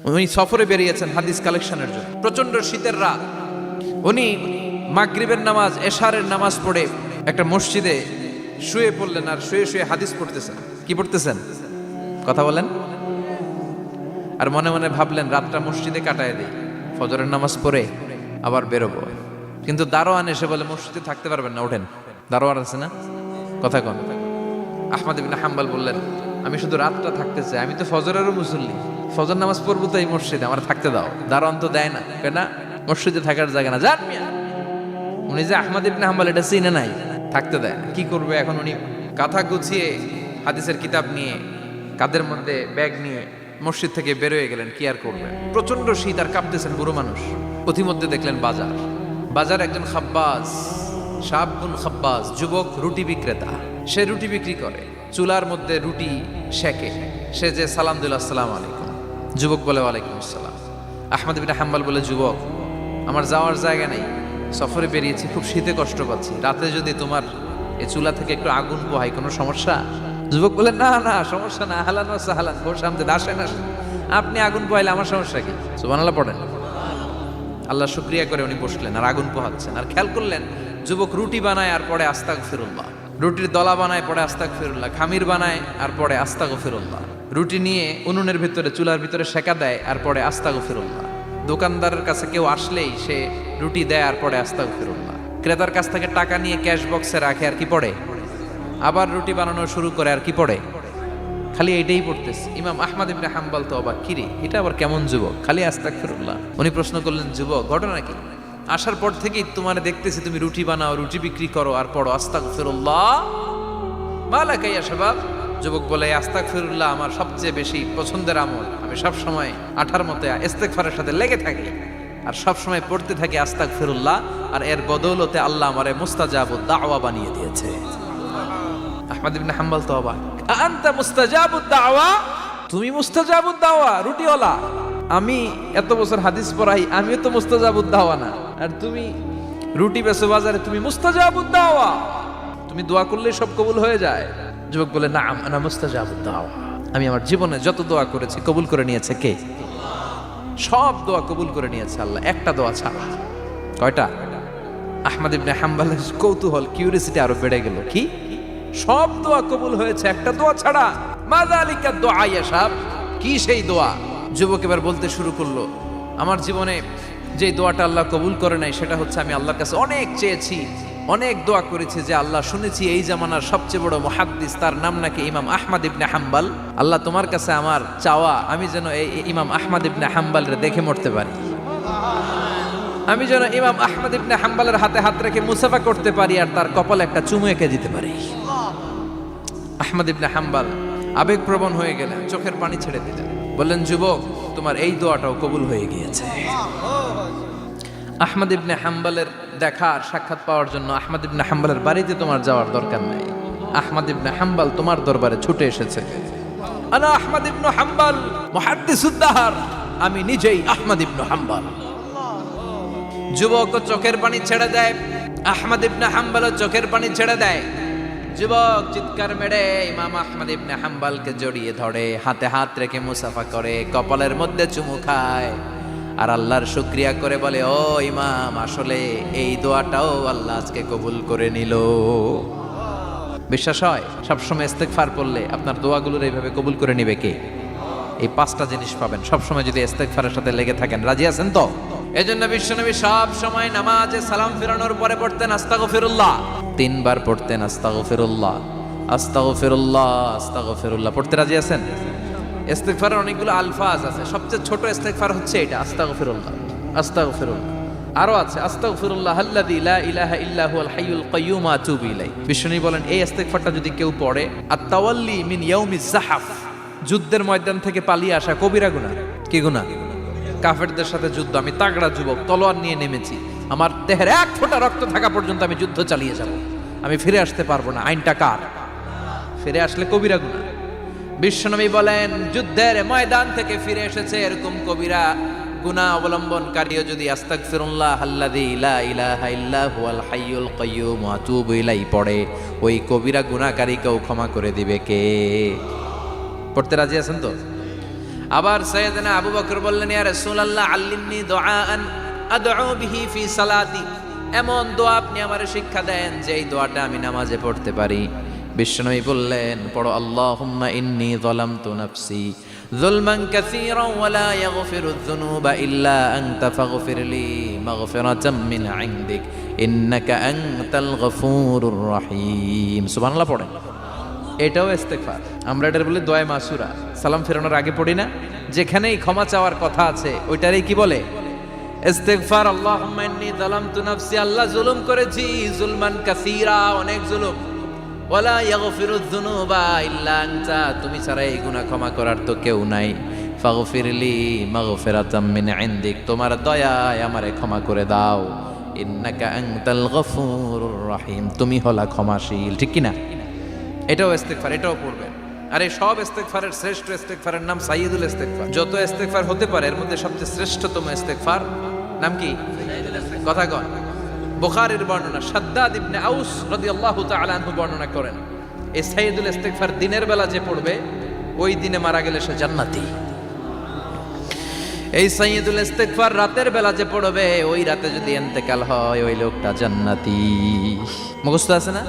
উনি সফরে বেরিয়েছেন হাদিস কালেকশনের জন্য। প্রচন্ড শীতের রাত, উনি মাগরিবের নামাজ এশারের নামাজ পড়ে একটা মসজিদে শুয়ে পড়লেন, আর শুয়ে শুয়ে হাদিস পড়তেছেন। কি পড়তেছেন? কথা বলেন। আর মনে মনে ভাবলেন রাতটা মসজিদে কাটায় দিই, ফজরের নামাজ পড়ে আবার বেরোবো। কিন্তু দারোয়ান এসে বলে মসজিদে থাকতে পারবেন না, ওঠেন। দারোয়ান আছে না, কথা কন। আহমদ ইবনে হাম্বল বললেন আমি শুধু রাতটা থাকতে চাই, আমি তো ফজরেরও মুসল্লি, ফজর নামাজ পড়বো তো এই মসজিদে, আমার থাকতে দাও। দারোয়ান তো দেয় না, কেন? মসজিদে থাকার জায়গা না, যান মিয়া। উনি যে আহমদ ইবনে হাম্বল এটা চিনে নাই, থাকতে দেয় না। কি করবে এখন? উনি কাঁথা গুছিয়ে হাদিসের কিতাব নিয়ে কাঁধের মধ্যে ব্যাগ নিয়ে মসজিদ থেকে বেরোয় গেলেন। কি আর করবেন, প্রচন্ড শীত, আর কাঁপতেছেন বুড়ো মানুষ। পথিমধ্যে দেখলেন বাজার একজন খাব্বাজ, শাবুন খাব্বাজ, যুবক রুটি বিক্রেতা। সে রুটি বিক্রি করে, চুলার মধ্যে রুটি সেকে। সে যে সালাম দিল আসসালামু আলাইকুম, যুবক বলে ওয়ালাইকুম আসসালাম। আহমদ ইবনে হাম্বল বলে যুবক আমার যাওয়ার জায়গা নেই, সফরে বেরিয়েছি, খুব শীতে কষ্ট পাচ্ছি, রাতে যদি তোমার এই চুলা থেকে একটু আগুন পোহাই কোনো সমস্যা? যুবক বলে না না সমস্যা না, আহলান ওয়া সাহলান, ঘোর সামনে আসেন আসেন, আপনি আগুন পোহাইলে আমার সমস্যা কি? সুবহানাল্লাহ পড়েন। আল্লাহ শুকরিয়া করে উনি বসলেন আর আগুন পোহাচ্ছেন। আর খেয়াল করলেন যুবক রুটি বানায় আর পরে আস্তাগফিরুল্লাহ, রুটির দলা বানায় পরে আস্তাগফিরুল্লাহ, খামির বানায় আর পরে আস্তাগফিরুল্লাহ, রুটি নিয়ে উনুনের ভিতরে চুলার ভিতরে সেকা দেয় আর পরে আস্তাগফিরুল্লাহ। দোকানদারের কাছে কেউ আসলেই সে রুটি দেয় আর পরে আস্তাগফিরুল্লাহ। ক্রেতার কাছ থেকে টাকা নিয়ে ক্যাশ বক্সে রাখে আর কি পড়ে? আবার রুটি বানানো শুরু করে আর কি পড়ে? খালি এইটাই পড়তেছে। ইমাম আহমদ ইবনে হাম্বল তো অবাক, কিরে এটা আবার কেমন যুবক, খালি আস্তাগফিরুল্লাহ। উনি প্রশ্ন করলেন যুবক ঘটনা কি? আসার পর থেকেই তোমার দেখতেছি তুমি রুটি বানাও, রুটি বিক্রি করো আর পড়ো আস্তাগফিরুল্লাহ, মালাকা ইয়া শাবাব। যুবক বলে আস্তাগফিরুল্লাহ আমার সবচেয়ে বেশি পছন্দের আমল, আমি সব সময় আঠার মতো ইস্তেগফারের সাথে লেগে থাকি আর সব সময় পড়তে থাকি আস্তাগফিরুল্লাহ, আর এর বদৌলতে আল্লাহ আমারে মুস্তাজাবুদ দাওয়া বানিয়ে দিয়েছে। আহমদ ইবনে হাম্বল তো অবাক, আনতা মুস্তাজাবুদ দাওয়া, তুমি মুস্তাজাবুদ দাওয়া রুটিওয়ালা? আমি এত বছর হাদিস পড়াই, আমিও তো মুস্তাজাবুদ দাওয়া না, আর তুমি রুটি বেচো বাজারে, তুমি মুস্তাজাবুদ দাওয়া, তুমি দোয়া করলে সব কবুল হয়ে যায়? যুবক বলে না আনা মুস্তাজাবুদ দাওয়া, আমি আমার জীবনে যত দোয়া করেছি কবুল করে নিয়েছে কে? সব দোয়া কবুল করে নিয়েছে আল্লাহ, একটা দোয়া ছাড়া। কয়টা? আহমদ ইবনে হাম্বলের কৌতূহল, কিউরিয়াসিটি আরো বেড়ে গেল। কি? সব দোয়া কবুল হয়েছে একটা দোয়া ছাড়া? মাযালিকা দোয়া ইয়া শাব, কি সেই দোয়া? যুবক এবার বলতে শুরু করলো আমার জীবনে যে দোয়াটা আল্লাহ কবুল করে নাই সেটা হচ্ছে আমি আল্লাহর কাছে অনেক চেয়েছি, অনেক দোয়া করেছি যে আল্লাহ শুনেছি এই জামানার সবচেয়ে বড় মুহাদ্দিস, তার নাম নাকি ইমাম আহমদ ইবনে হাম্বল। আল্লাহ তোমার কাছে আমার চাওয়া আমি যেন এই ইমাম আহমদ ইবনে হাম্বলরে দেখে মরতে পারি, আমি যেন ইমাম আহমদ ইবনে হাম্বলের হাতে হাত রেখে মুসাফা করতে পারি আর তার কপালে একটা চুমু এঁকে দিতে পারি। আহমদ ইবনে হাম্বল আবেগপ্রবণ হয়ে গেলেন, চোখের পানি ছেড়ে দিলেন, বললেন যুবক তোমার এই দোয়াটাও কবুল হয়ে গিয়েছে। আহমদ ইবনে হাম্বলের দেখা আর সাক্ষাৎ পাওয়ার জন্য আহমদ ইবনে হাম্বলের বাড়িতে তোমার যাওয়ার দরকার নেই, আহমদ ইবনে হাম্বল তোমার দরবারে ছুটে এসেছে। আনা আহমদ ইবনে হাম্বল মুহাদ্দিসুদ দাহর, আমি নিজেই আহমদ ইবনে হাম্বল। যুবক চোখের পানি ছেড়ে দেয়, আহমদ ইবনে হাম্বল চোখের পানি ছেড়ে দেয়। যুবক চিৎকার মেরে ইমাম আহমদ ইবনে হাম্বলকে জড়িয়ে ধরে, হাতে হাত রেখে মুসাফা করে, কপালের মধ্যে চুমু খায় আর আল্লাহর শুকরিয়া করে বলে ও ইমাম আসলে এই দোয়াটাও আল্লাহ আজকে কবুল করে নিল। বিশ্বাস হয় সবসময় ইস্তেগফার পড়লে আপনার দোয়াগুলোর এইভাবে কবুল করে নিবে কে? এই পাঁচটা জিনিস পাবেন সবসময় যদি ইস্তেগফারের সাথে লেগে থাকেন। রাজি আছেন তো? এজন্য বিশ্বনবী সব সময় নামাজে সালাম ফেরানোর পরে পড়তেন আস্তাগফিরুল্লাহ, 3 বার পড়তেন আস্তাগফিরুল্লাহ আস্তাগফিরুল্লাহ আস্তাগফিরুল্লাহ। পড়তে রাজি আছেন? ইস্তেগফারের অনেকগুলো আলফাজ আছে, সবচেয়ে ছোট ইস্তেগফার হচ্ছে এটা আস্তাগফিরুল্লাহ আস্তাগফিরুল্লাহ। আরো আছে আস্তাগফিরুল্লাহ আল্লাযী লা ইলাহা ইল্লা হুয়াল হাইয়ুল কাইয়্যুম ওয়া আতুবু ইলাইহি। বিশ্বনবী বলেন এই ইস্তেগফারটা যদি কেউ পড়ে, আত-তাওয়াল্লি মিন ইয়াউমিজ যাহাফ, যুদ্ধের ময়দান থেকে পালিয়ে আসা কবিরা গুনাহ। কি গুনাহ? কাফেরদের সাথে যুদ্ধ, আমি তাগড়া যুবক, তলোয়ার নিয়ে নেমেছি, আমার দেহের এক ফোঁটা রক্ত থাকা পর্যন্ত আমি যুদ্ধ চালিয়ে যাব, আমি ফিরে আসতে পারবো না, আইনটা কার? ফিরে আসলে কবিরা গুনাহ। বিশ্বনবী বলেন যুদ্ধের ময়দান থেকে ফিরে এসেছে এরকম কবিরা গুনাহ অবলম্বনকারীও যদি আস্তাগফিরুল্লাহ আল্লাযী লা ইলাহা ইল্লা হুয়াল হাইয়ুল কাইয়্যুম ওয়া আতুবু ইলাইহি পড়ে, ওই কবিরা গুনাহকারীকেও ক্ষমা করে দিবে কে? পড়তে রাজি আছেন তো? আবার সাইয়েদনা আবু বকর বললেন, ইয়া রাসূলুল্লাহ আল্লিমনি দুআআন আদউ বিহি ফি সালাতি, এমন দোয়া আপনি আমারে শিক্ষা দেন যে এই দোয়াটা আমি নামাজে পড়তে পারি। বিশ্বনবী বললেন, পড়ো আল্লাহুম্মা ইন্নী যালামতু নাফসি যুলমান কাসীরান ওয়া লা ইয়াগফিরুয যুনুবা ইল্লা আনতা ফাগফিরলি মাগফিরাতাম মিন ইনদিক ইন্নাকা আনতাল গফুরুর রহিম। সুবহানাল্লাহ পড়েন। এটাও ইস্তেগফার। আমরা এটার বলি দোয়া মাসুরা, সালাম ফেরানোর আগে পড়ি না? যেখানেই ক্ষমা চাওয়ার কথা আছে ওইটারই কি বলে? ইস্তেগফার। আল্লাহুম্মা ইন্নী যালামতু নাফসি, আল্লাহ জুলুম করেছি, যুলমান কাসীরা, অনেক জুলুম। ওয়ালা ইয়াগফিরুয যুনুবা ইল্লা আনতা, তুমি ছাড়া এই গুনাহ ক্ষমা করার তো কেউ নাই। ফাগফিরলি মাগফিরাতাম মিন ইনদিক, তোমার দয়ায় আমারে ক্ষমা করে দাও। ইন্নাকা আনতাল গফুরুর রহিম, তুমি হলা ক্ষমাশীল। ঠিক কি না? এটাও ইস্তেগফার, এটাও পড়বেন। আর এই সব ইস্তেগফারের শ্রেষ্ঠ ইস্তেগফারের নাম সাইয়্যিদুল ইস্তেগফার। যত ইস্তেগফার হতে পারে এর মধ্যে সবচেয়ে শ্রেষ্ঠতম ইস্তেগফার নাম কি? কথা কন। বুখারীর বর্ণনা, শাদ্দাদ ইবনে আউস রাদিয়াল্লাহু তাআলা আনহু বর্ণনা করেন, এই সাইয়্যিদুল ইস্তেগফার দিনের বেলা যে পড়বে ওই দিনে মারা গেলে সে জান্নাতি। এই সাইয়্যিদুল ইস্তেগফার রাতের বেলা যে পড়বে ওই রাতে যদি ইন্তেকাল হয় ওই লোকটা জান্নাতি। মুখস্থ আছে না?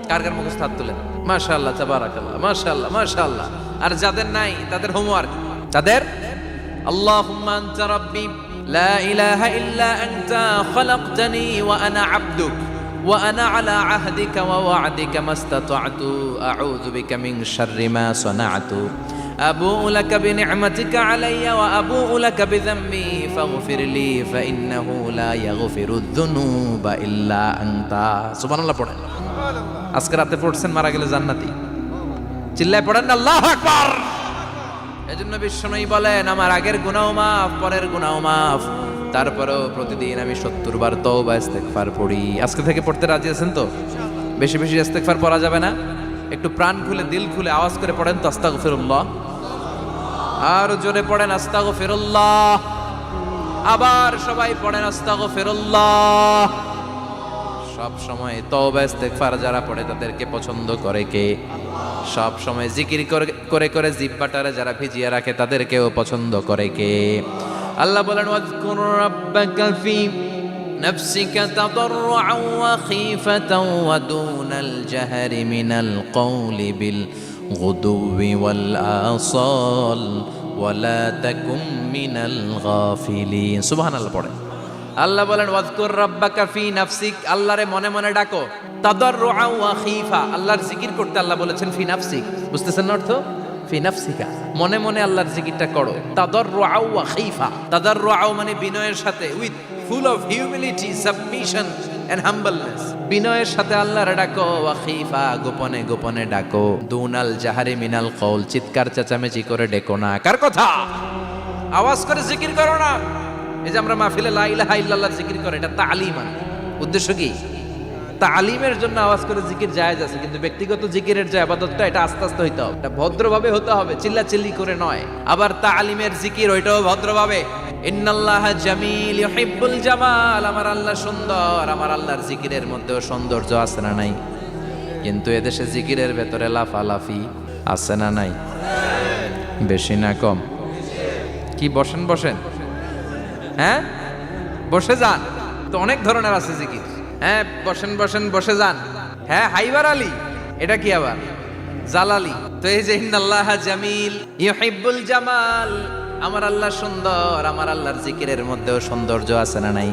কার কার মুখস্থ হাত তুলেন। মাশাআল্লাহ, তাবারাকাল্লাহ, মাশাআল্লাহ, মাশাআল্লাহ। আর যাদের নাই তাদের হোমওয়ার্ক, তাদের আল্লাহুম্মা আনতা রাব্বি লা ইলাহা ইল্লা আনতা খালাকতানি ওয়া আনা আবদুক ওয়া আনা আলা আহদিকা ওয়া ওয়া'দিকা মাস্তাতা'তু আউযু বিকা মিন শাররি মা সানা'তু আবু'ু লাকা বিনি'মাতিকা আলাইয়া ওয়া আবু'ু লাকা বিযামবি ফাগফিরলি ফাইন্নাহু লা ইয়াগফিরুয যুনুবা ইল্লা আনতা। সুবহানাল্লাহ পড়েন। আজকে রাতে পড়ছেন, মারা গেলে জান্নাতি। চিল্লায় পড়েন না আল্লাহু আকবার। এজন্য বিশ্বনবী বলেন, আমার আগের গুনাহ মাফ, পরের গুনাহ মাফ, তারপরেও প্রতিদিন আমি 70 বার তওবা ইস্তেগফার পড়ি। আজকে থেকে পড়তে রাজি আছেন তো? বেশি বেশি ইস্তেগফার পড়া যাবে না? একটু প্রাণ খুলে, দিল খুলে আওয়াজ করে পড়েন তো আস্তাগফিরুল্লাহ। আর জোরে পড়েন আস্তাগফিরুল্লাহ। আবার সবাই পড়েন আস্তাগফিরুল্লাহ। সব সময় তওবা ইস্তেগফার যারা পড়ে তাদেরকে পছন্দ করে কে? সব সময় জিকির করে করে জিহ্বাটারে যারা ভিজিয়ে রাখে তাদেরকেও পছন্দ করে কে? আল্লাহ বলেন, ওয়াজকুর রাব্বাকা ফি নাফসিকা তাদাররুআন ওয়া খীফাতান ওয়া দুনাল জাহরি মিনাল কওলি বিল গুদুওয়ি ওয়াল আসাল ওয়া লা তাকুম মিনাল গাফিলিন। সুবহানাল্লাহ পড়েন। আল্লাহ বলেন, ওয়াজকুর রাব্বাকা ফি নাফসিক, আল্লাহরে মনে মনে ডাকো। তাদাররুআ ওয়া খীফা, আল্লাহর জিকির করতে আল্লাহ বলেছেন ফি নাফসিক। বুঝতেছেন না অর্থ? ফি নাফসিকা, মনে মনে আল্লাহর জিকিরটা করো। তাদাররুআ ওয়া খীফা, তাদাররুআ মানে বিনয়ের সাথে, with full of humility, submission and humbleness. বিনয়ের সাথে আল্লাহরে ডাকো। ওয়া খীফা, গোপনে গোপনে ডাকো। দুনাল জাহারি মিনাল কওল, চিৎকার চেঁচামেচি করে ডেকো না। কার কথা? আওয়াজ করে জিকির করো না। এই যে আমরা মাহফিলে লা ইলাহা ইল্লাল্লাহ জিকির করে, এটা তালিম। উদ্দেশ্য কি? তালিমের জন্য আওয়াজ করে জিকির জায়েজ আছে, কিন্তু ব্যক্তিগত জিকিরের যে ইবাদতটা এটা আস্তে আস্তে হইতে হবে, এটা ভদ্রভাবে হতে হবে, চিল্লাচিল্লি করে নয়। আবার তালিমের জিকির ওইটাও ভদ্রভাবে। ইন্নাল্লাহা জামিল ইউহিব্বুল জামাল, আমার আল্লাহ সুন্দর, আমার আল্লাহর জিকিরের মধ্যেও সৌন্দর্য আছে না নাই? কিন্তু এদেশে জিকিরের ভেতরে লাফালাফি আছে না নাই? বেশি না কম? কি বসেন বসেন? হ্যাঁ, বসে যান তো, অনেক ধরনের আছে জিকির। হ্যাঁ, বসেন বসেন, বসে যান। হ্যাঁ, হাইবার আলী, এটা কি আবার জালালি? তো এই যে ইন্নাল্লাহা জামিল ইউহিব্বুল জামাল, আমার আল্লাহ সুন্দর, আমার আল্লাহর জিকিরের মধ্যেও সৌন্দর্য আছে না নাই?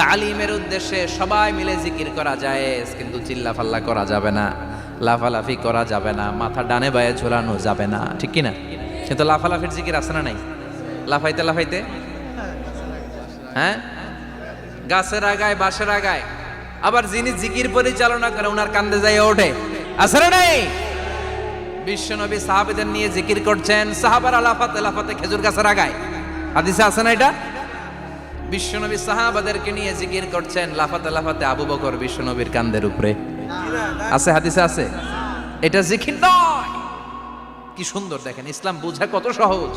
তালিমের উদ্দেশ্যে সবাই মিলে জিকির করা যায়, কিন্তু চিল্লাফাল্লা করা যাবে না, লাফালাফি করা যাবে না, মাথা ডানে বায়ে ঝোলানো যাবে না। ঠিক কি না? কিন্তু লাফালাফির জিকির আছে না নাই? লাফাইতে লাফাইতে, হ্যাঁ, গাছের আগায়, বাঁশের আগায়। আবার যিনি জিকির পরিচালনা করে ওনার কান্দে যায় ওঠে, আছে না নাই? বিশ্বনবী সাহাবীদের নিয়ে জিকির করছেন, সাহাবারা লাফাতে লাফাতে খেজুর গাছের আগায়। হাদিসে আছে না এটা? বিশ্বনবী সাহাবাদেরকে নিয়ে জিকির করছেন, লাফাতে লাফাতে আবু বকর বিশ্বনবীর কান্দের উপরে। আছে, হাদিসে আছে। এটা জিকির নয়। কি সুন্দর দেখেন, ইসলাম বোঝা কত সহজ।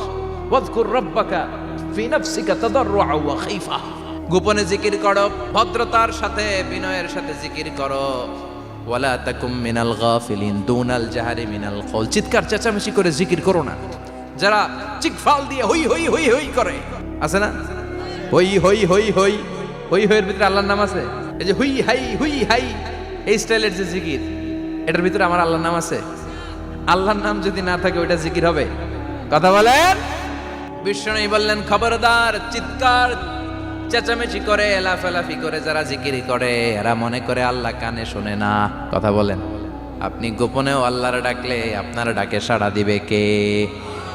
ওয়াজকুর রাব্বাকা ফি নাফসিকা তাদাররুআ ওয়া খীফা, গোপনে জিকির করো, ভদ্রতার সাথে, বিনয়ের সাথে জিকির করো। ওয়ালা তাকুম মিনাল গাফিলিন, দুনাল জাহারি মিনাল কওল, চিৎকার চেঁচামেচি করে জিকির করো না। যারা চিকফাল দিয়ে হই হই হই হই করে, আছে না? হই হই হই হই হই হইয়ের ভিতরে আল্লাহর নাম আছে। এই যে হুই হাই হুই হাই এই স্টাইলের যে জিকির, এটার ভিতরে আমার আল্লাহর নাম আছে? আল্লাহর নাম যদি না থাকে ওইটা জিকির হবে? কথা বলেন। বিষ্ণু বললেন, খবরদার, চিৎকার চেঁচামেচি করে লাফালাফি করে যারা জিকিরি করে এরা মনে করে আল্লাহ কানে শোনে না। কথা বলেন। আপনি গোপনেও আল্লাহর ডাকলে আপনার ডাকে সাড়া দিবে কে?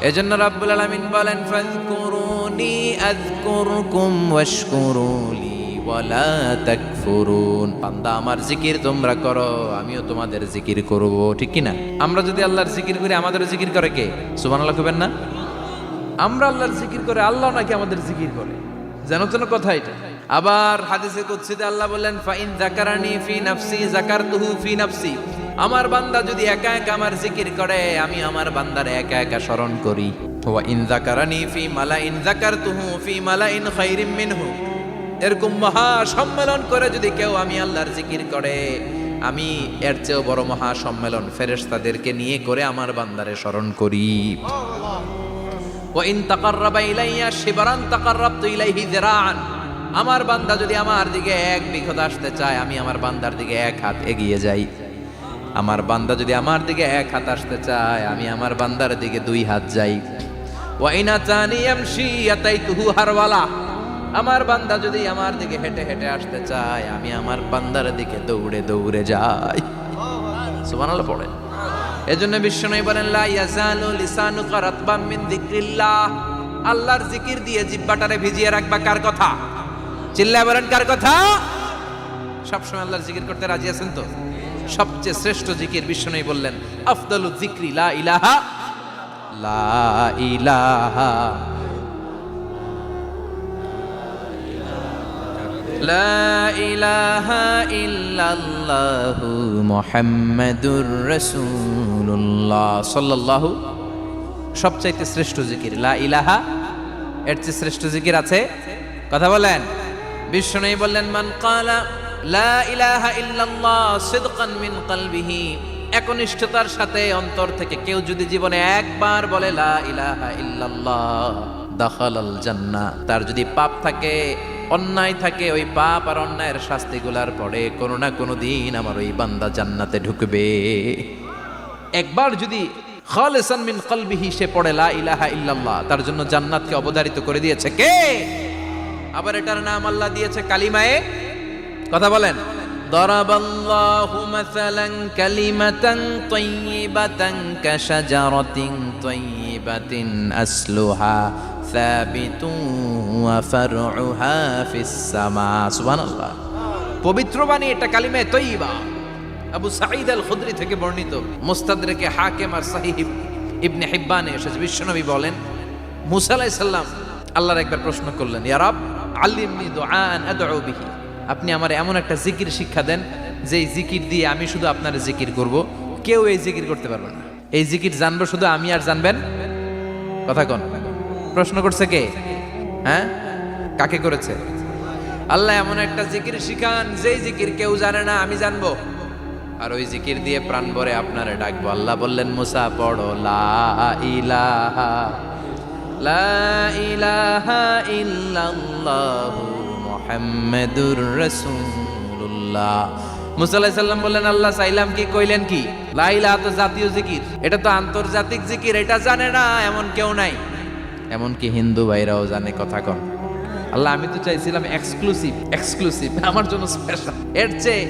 এজন্য রাব্বুল আলামিন বলেন, ফাযকুরুনি আযকুরকুম ওয়াশকুরুলি ওয়ালা তাকফুরুন। বান্দা আমার জিকির তোমরা করো, আমিও তোমাদের জিকির করব, ঠিক কি না? আমরা যদি আল্লাহর জিকির করি আমাদেরও জিকির করে কে? সুবহানাল্লাহ কইবেন না? আমরা আল্লাহর জিকির করে, আল্লাহ নাকি আমাদের জিকির করে, জানো তো না কথা এটা। আবার হাদিসে কুদসিতে আল্লাহ বলেন, ফাইন যাকারানি ফি নাফসি যাকারতুহু ফি নাফসি। আমার বান্দা যদি একা একা আমার জিকির করে, আমি আমার বান্দারে একা একা স্মরণ করি। ওয়া ইন যাকারানি ফি মালাইন যাকারতুহু ফি মালাইন খায়রিম মিনহু। এরকম মহা সম্মেলন করে যদি কেউ আমি আল্লাহর জিকির করে, আমি এর চেয়েও বড় মহা সম্মেলন ফেরেশতাদেরকে নিয়ে করে আমার বান্দারে স্মরণ করি। ওয়া ইন তাকাররাবা ইলাইয়া শিবরান তাকাররাবতু ইলাইহি যিরাআন। আমার বান্দা যদি আমার দিকে এক বিঘত আসতে চায়, আমি আমার বান্দার দিকে এক হাত এগিয়ে যাই। আমার বান্দা যদি আমার দিকে এক হাত আসতে চায়, আমি আমার বান্দার দিকে দুই হাত যাই। ওয়া ইন আতানি ইয়ামশি আতাইতুহু হারওয়ালা। আমার বান্দা যদি আমার দিকে হেঁটে হেঁটে আসতে চায়, আমি আমার বান্দার দিকে দৌড়ে দৌড়ে যাই। সুবহানাল্লাহ পড়ে। এজন্য বিষ্ণু বলেন, লা ইয়াজালু লিসানুকা রাতবাম মিন যিকরিল্লাহ। আল্লাহর জিকির দিয়ে জিহ্বাটারে ভিজিয়ে রাখবা। কার কথা? চিল্লায় বলেন, কার কথা? সবসময় আল্লাহর জিকির করতে রাজি আছেন তো? সবচেয়ে শ্রেষ্ঠ জিকির বিষ্ণু বললেন, আফদালু যিকরি লা ইলাহা লা ইলাহা লা ইলাহা ইল্লাল্লাহু মুহাম্মাদুর রাসূলুল্লাহ সাল্লাল্লাহু। সবচাইতে শ্রেষ্ঠ জিকির লা ইলাহা। এর চেয়ে শ্রেষ্ঠ জিকির আছে? কথা বলেন। বিষ্ণু বললেন, মান ক্বালা লা ইলাহা ইল্লাল্লাহ সিদকান মিন কলবিহি। একনিষ্ঠতার সাথে অন্তর থেকে কেউ যদি জীবনে একবার বলে লা ইলাহা ইল্লাল্লাহ, দাখালাল জান্নাহ। তার যদি পাপ থাকে, অন্যায় থাকে, ওই পাপ আর অন্যায়ের শাস্তিগুলার পরে কোনো না কোনো দিন আমার ওই বান্দা জান্নাতে ঢুকবে। একবার যদি খালিসান মিন কলবিহি সে পড়ে লা ইলাহা ইল্লাল্লাহ, তার জন্য জান্নাতকে অবধারিত করে দিয়েছে কে? আবার এটার নাম আল্লাহ দিয়েছে কালিমায়ে। কথা বলেন। দরাবাল্লাহু মাসালান কালিমাতান তাইয়িবাতান কাশাজারাতিন তাইয়িবাতিন আসলুহা সাবিতুন ওয়া ফারউহা ফিস সামা। সুবহানাল্লাহ। পবিত্র বাণী এটা কালিমায়ে তাইয়িবা। আবু সাঈদ আল খুদরি থেকে বর্ণিত, মুস্তাদরাকে হাকিম আর সহিহ ইবনে হিব্বানে এসেছে। বিশ্বনবী বলেন, মুসা আলাইহিস সালাম আল্লাহর একবার প্রশ্ন করলেন, ইয়া রাব আল্লিমনি দুআআন আদউ বিহি। আপনি আমার এমন একটা জিকির শিক্ষা দেন যেই জিকির দিয়ে আমি শুধু আপনার জিকির করব, কেউ এই জিকির করতে পারবে না। এই জিকির জানবো শুধু আমি আর জানবেন। কথা কোন? প্রশ্ন করছে কে? হ্যাঁ, কাকে করেছে? আল্লাহ এমন একটা জিকির শিখান যেই জিকির কেউ জানে না, আমি জানবো, আর ওই জিকির দিয়ে প্রাণ ভরে আপনারে ডাকবো। আল্লাহ বললেন, মুসা পড়ো লা ইলাহা লা ইলাহা ইল্লাল্লাহু মুহাম্মাদুর রাসূলুল্লাহ। মুসা আলাইহিস সালাম বললেন, আল্লাহ চাইলাম কি, কইলেন কি? লা ইলাহা তো জাতীয় জিকির, এটা তো আন্তর্জাতিক জিকির, এটা জানে না এমন কেউ নাই। এমনকি হিন্দু ভাইরাও জানে। কথা কন। আল্লাহ আমি তো চাইছিলাম এক্সক্লুসিভ আমার জন্য স্পেশাল, এর চেয়ে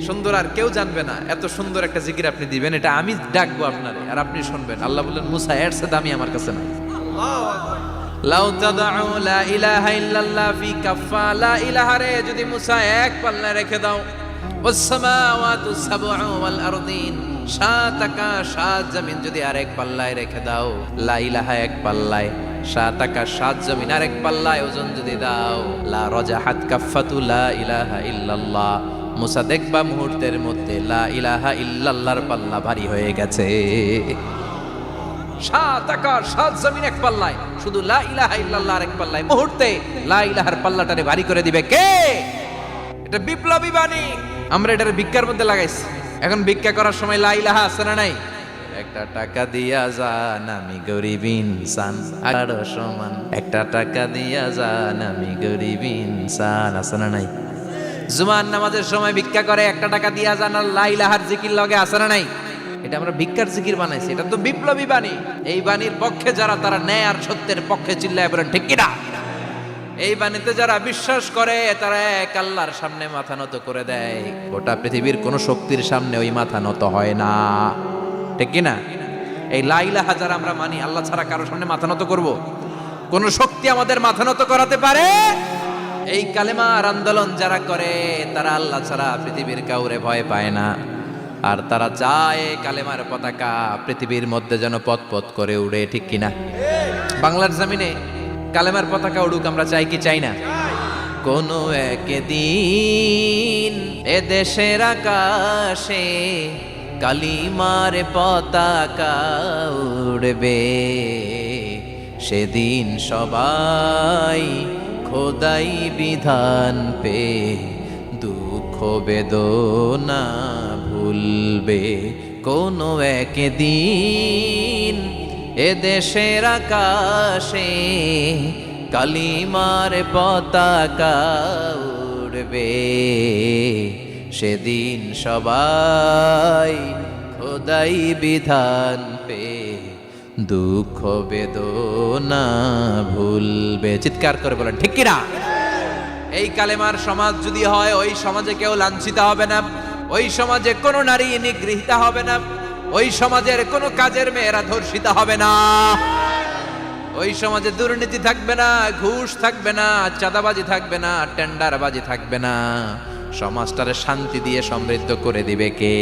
সুন্দর আর কেউ জানবে না। এত সুন্দর একটা জিকির আপনি দিবেন, এটা আমি ডাকবো আপনারে আর আপনি শুনবেন। আল্লাহ বললেন, মুসা এর চেয়ে দামি আমার কাছে নাই। লাউ তাদউ লা ইলাহা ইল্লাল্লাহ ফি কাফা। লা ইলাহা রে যদি মুসা এক পাল্লায় রেখে দাও, ওয়াস সামাওয়াতু সাবউ ওয়াল আরদিন, সাত আকাশ সাত জমিন যদি আরেক পাল্লায় রেখে দাও, লা ইলাহা এক পাল্লায়, সাত আকাশ সাত জমিন আরেক পাল্লায় ওজন যদি দাও, লা রাজাহাত কাফাতু লা ইলাহা ইল্লাল্লাহ। মুসা দেখবা মুহূর্তের মধ্যে লা ইলাহা ইল্লাল্লাহর পাল্লা ভারী হয়ে গেছে। সাত আকাশ সাত জমিন এক পাল্লায়, শুধু লা ইলাহা ইল্লাল্লাহ এক পাল্লায়, মুহূর্তে লা ইলাহার পাল্লাটারে ভারী করে দিবে কে? এটা বিপ্লবী বাণী। আমরা এটার ভিক্ষার মধ্যে লাগাইছি। এখন ভিক্ষা করার সময় লা ইলাহা আছে না নাই? একটা টাকা দিয়া যান আমি গরিব ইনসান আরো সমান, একটা টাকা দিয়া যান আমি গরিব ইনসান। আছে না নাই? জুমার নামাজের সময় ভিক্ষা করে, একটা টাকা দিয়া যান আর লা ইলাহার জিকির লগে। আছে না নাই? এটা আমরা ভিক্ষার জিকির বানাইছি, এটা তো বিপ্লবী বাণী। এই বাণীর পক্ষে যারা, তারা ন্যায় আর সত্যের পক্ষে চিল্লায় বলেন ঠিক কিনা। এই বাণীতে যারা বিশ্বাস করে তারা এক আল্লাহর সামনে মাথা নত করে দেয়, গোটা পৃথিবীর কোন শক্তির সামনে ওই মাথা নত হয় না, ঠিক কিনা। এই লা ইলাহা যারা আমরা মানি, আল্লাহ ছাড়া কারো সামনে মাথা নত করব? কোন শক্তি আমাদের মাথা নত করাতে পারে? এই কালেমার আন্দোলন যারা করে তারা আল্লাহ ছাড়া পৃথিবীর কাউরে ভয় পায় না, আর তারা চায় কালেমার পতাকা পৃথিবীর মধ্যে যেন পথ পথ করে উড়ে, ঠিক কিনা। বাংলার জমিনে কালেমার পতাকা উড়ুক, আমরা চাই কি চাই না? কোনো একদিন এ দেশের আকাশে কালিমার পতাকা উড়বে, সেদিন সবাই খোদাই বিধান পে দুঃখ বেদনা ভুলবে। কোনো একদিন এ দেশের আকাশে কালিমার পতাকা উড়বে, সেদিন সবাই খোদাই বিধান পে দুঃখ বেদনা ভুলবে। চিৎকার করে বলেন ঠিক কিনা। এই কালেমার সমাজ যদি হয়, ওই সমাজে কেউ লাঞ্ছিত হবে না, ওই সমাজে কোনো নারী নিগৃহীত হবে না, ওই সমাজের কোনো কাজের মেয়েরা ধর্ষিত হবে না, ওই সমাজে দুর্নীতি থাকবে না, ঘুষ থাকবে না, চাঁদাবাজি থাকবে না, টেন্ডারবাজি থাকবে না। সমাজটারে শান্তি দিয়ে সমৃদ্ধ করে দিবে কে?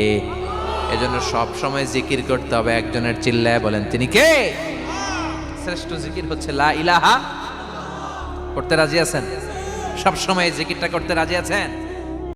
এজন্য সব সময় জিকির করতে হবে একজনের, চিল্লায় বলেন তিনি কে? শ্রেষ্ঠ জিকির হচ্ছে লা ইলাহা। করতে রাজি আছেন? সব সময় জিকিরটা করতে রাজি আছেন?